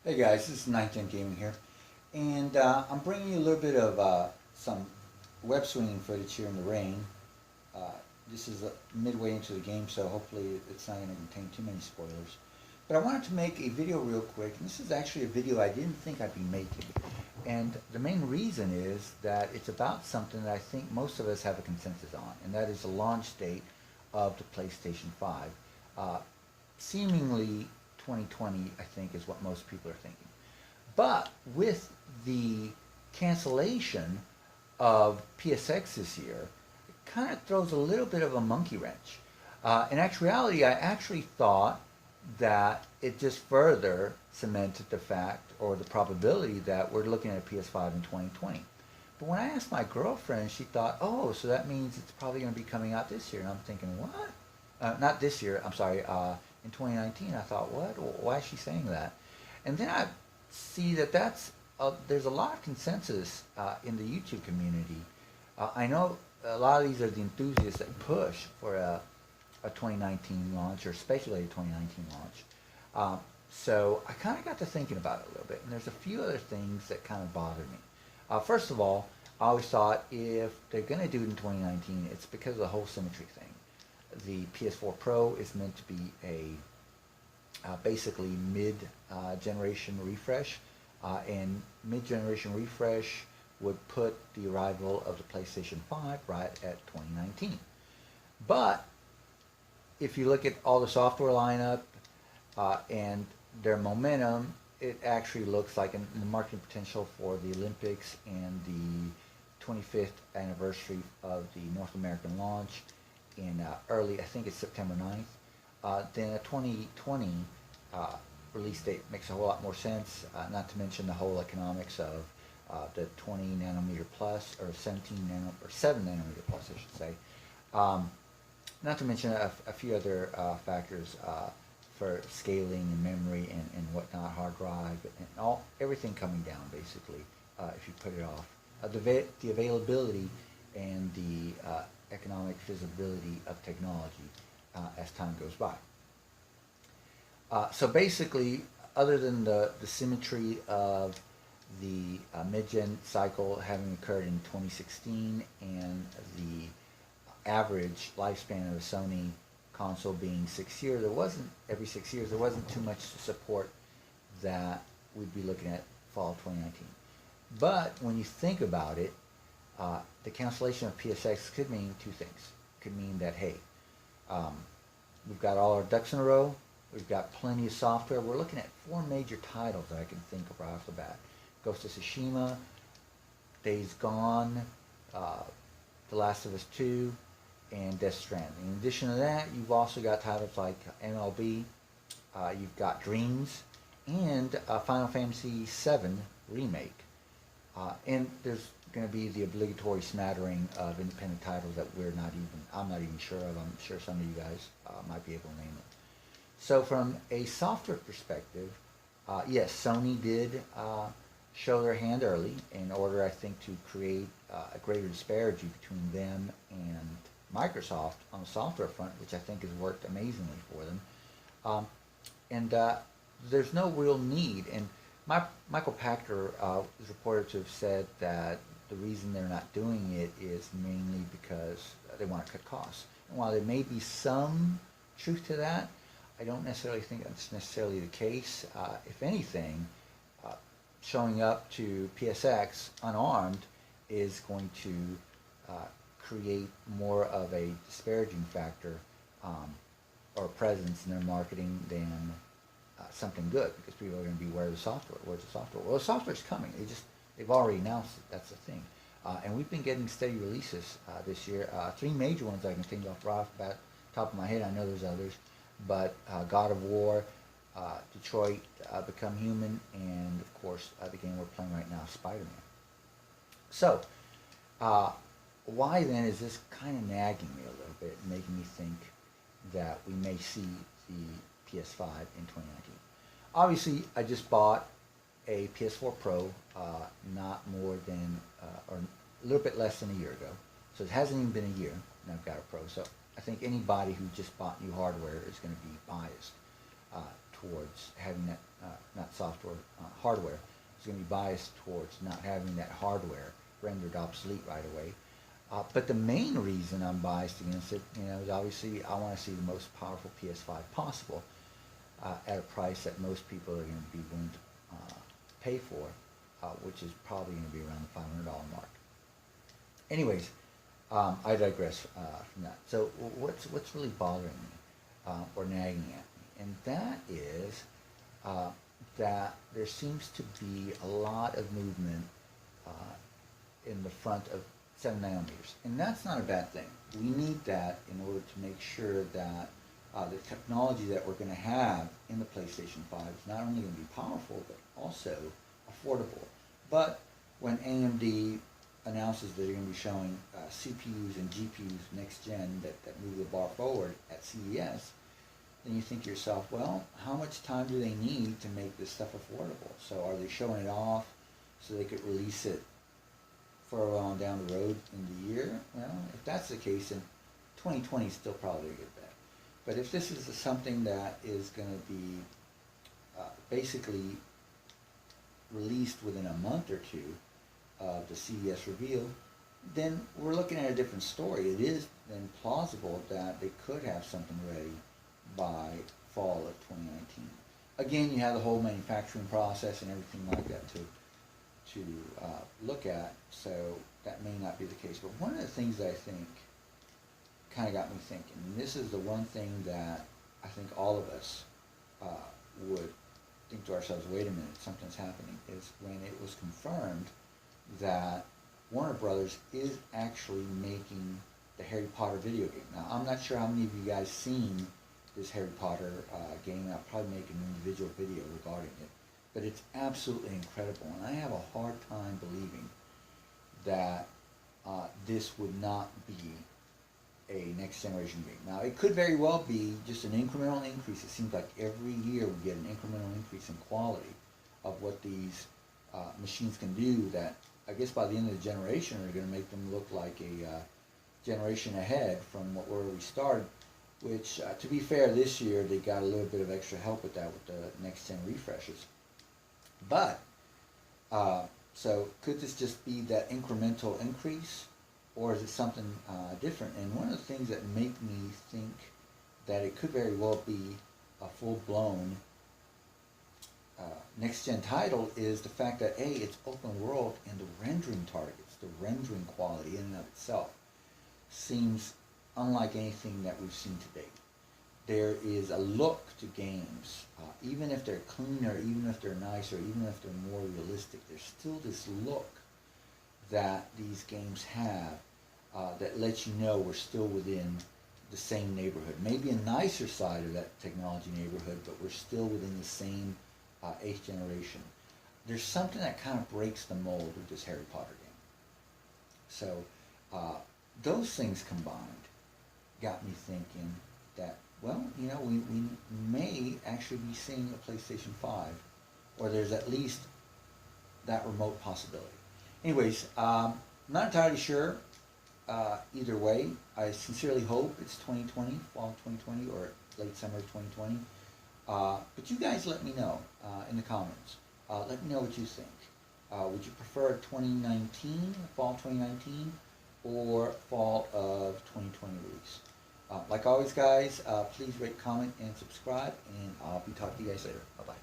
Hey guys, this is 910 Gaming here, and I'm bringing you a little bit of some web swinging footage here in the rain. Uh, this is midway into the game, so hopefully it's not going to contain too many spoilers. But I wanted to make a video real quick, and this is actually a video I didn't think I'd be making. And the main reason is that it's about something that I think most of us have a consensus on, and that is the launch date of the PlayStation 5. Seemingly 2020, I think, is what most people are thinking. But with the cancellation of PSX this year, it kind of throws a little bit of a monkey wrench. In actuality, I actually thought that it just further cemented the fact or the probability that we're looking at a PS5 in 2020. But when I asked my girlfriend, she thought, oh, so that means it's probably going to be coming out this year. And I'm thinking, what? Not this year, I'm sorry, in 2019. I thought, what? Why is she saying that? And then I see that there's a lot of consensus in the YouTube community. I know a lot of these are the enthusiasts that push for a 2019 launch or speculated 2019 launch. So I kind of got to thinking about it a little bit, and there's a few other things that kind of bother me. First of all, I always thought if they're going to do it in 2019, it's because of the whole symmetry thing. The PS4 Pro is meant to be a basically mid-generation refresh, and mid-generation refresh would put the arrival of the PlayStation 5 right at 2019. But if you look at all the software lineup and their momentum, it actually looks like the marketing potential for the Olympics and the 25th anniversary of the North American launch in early, I think it's September 9th, then a 2020 release date makes a whole lot more sense, not to mention the whole economics of the 20 nanometer plus, or 17 nanometer, or 7 nanometer plus, I should say. Not to mention a few other factors for scaling and memory and whatnot, hard drive, and everything coming down basically if you put it off. The availability and the economic feasibility of technology as time goes by. So basically, other than the symmetry of the mid-gen cycle having occurred in 2016 and the average lifespan of a Sony console being 6 years, every 6 years, there wasn't too much to support that we'd be looking at fall 2019. But when you think about it, the cancellation of PSX could mean two things. It could mean that, hey, we've got all our ducks in a row, we've got plenty of software. We're looking at 4 major titles that I can think of right off the bat. Ghost of Tsushima, Days Gone, The Last of Us 2, and Death Stranding. In addition to that, you've also got titles like MLB, you've got Dreams, and Final Fantasy VII Remake. And there's going to be the obligatory smattering of independent titles that I'm not even sure of. I'm sure some of you guys might be able to name it. So from a software perspective, yes, Sony did show their hand early in order, I think, to create a greater disparity between them and Microsoft on the software front, which I think has worked amazingly for them. And there's no real need. And Michael Pachter is reported to have said that the reason they're not doing it is mainly because they want to cut costs. And while there may be some truth to that, I don't necessarily think that's necessarily the case. If anything, showing up to PSX unarmed is going to create more of a disparaging factor or presence in their marketing than something good, because people are going to be, where's the software? Where's the software? Well, the software's coming. They've already announced it. That's the thing. And we've been getting steady releases this year. 3 major ones I can think of right off the top of my head. I know there's others, but God of War, Detroit Become Human, and of course the game we're playing right now, Spider-Man. So why then is this kind of nagging me a little bit, making me think that we may see the PS5 in 2019? Obviously, I just bought a PS4 Pro not more than, or a little bit less than a year ago. So it hasn't even been a year, and I've got a Pro. So I think anybody who just bought new hardware is going to be biased towards having that, not software, hardware. It's going to be biased towards not having that hardware rendered obsolete right away. But the main reason I'm biased against it, is obviously I want to see the most powerful PS5 possible at a price that most people are going to be willing to pay for, which is probably going to be around the $500 mark. Anyways, I digress from that. So what's really bothering me or nagging at me, and that is that there seems to be a lot of movement in the front of 7 nanometers, and that's not a bad thing. We need that in order to make sure that the technology that we're going to have in the PlayStation 5 is not only going to be powerful but also affordable. But when AMD announces that they're going to be showing CPUs and GPUs next gen that move the bar forward at CES, then you think to yourself, well, how much time do they need to make this stuff affordable? So are they showing it off so they could release it further on down the road in the year? Well, if that's the case, then 2020 is still probably a good bet. But if this is something that is going to be basically released within a month or two of the CES reveal, then we're looking at a different story. It is then plausible that they could have something ready by fall of 2019. Again, you have the whole manufacturing process and everything like that to look at, so that may not be the case. But one of the things that I think kind of got me thinking, and this is the one thing that I think all of us would think to ourselves, wait a minute, something's happening, is when it was confirmed that Warner Brothers is actually making the Harry Potter video game. Now, I'm not sure how many of you guys seen this Harry Potter game. I'll probably make an individual video regarding it. But it's absolutely incredible, and I have a hard time believing that this would not be a next generation game. Now, it could very well be just an incremental increase. It seems like every year we get an incremental increase in quality of what these machines can do, that I guess by the end of the generation are going to make them look like a generation ahead from where we started, which, to be fair, this year they got a little bit of extra help with that with the next gen refreshes. But, so could this just be that incremental increase, or is it something different? And one of the things that make me think that it could very well be a full-blown next-gen title is the fact that, A, it's open world, and the rendering targets, the rendering quality in and of itself seems unlike anything that we've seen to date. There is a look to games, even if they're cleaner, even if they're nicer, even if they're more realistic, there's still this look that these games have that lets you know we're still within the same neighborhood. Maybe a nicer side of that technology neighborhood, but we're still within the same 8th generation. There's something that kind of breaks the mold with this Harry Potter game. So those things combined got me thinking that, well, we may actually be seeing a PlayStation 5, or there's at least that remote possibility. Anyways, not entirely sure either way. I sincerely hope it's 2020, fall 2020, or late summer 2020. But you guys let me know in the comments. Let me know what you think. Would you prefer 2019, fall 2019, or fall of 2020 release? Like always, guys, please rate, comment, and subscribe, and I'll be talking to you guys later. Bye-bye.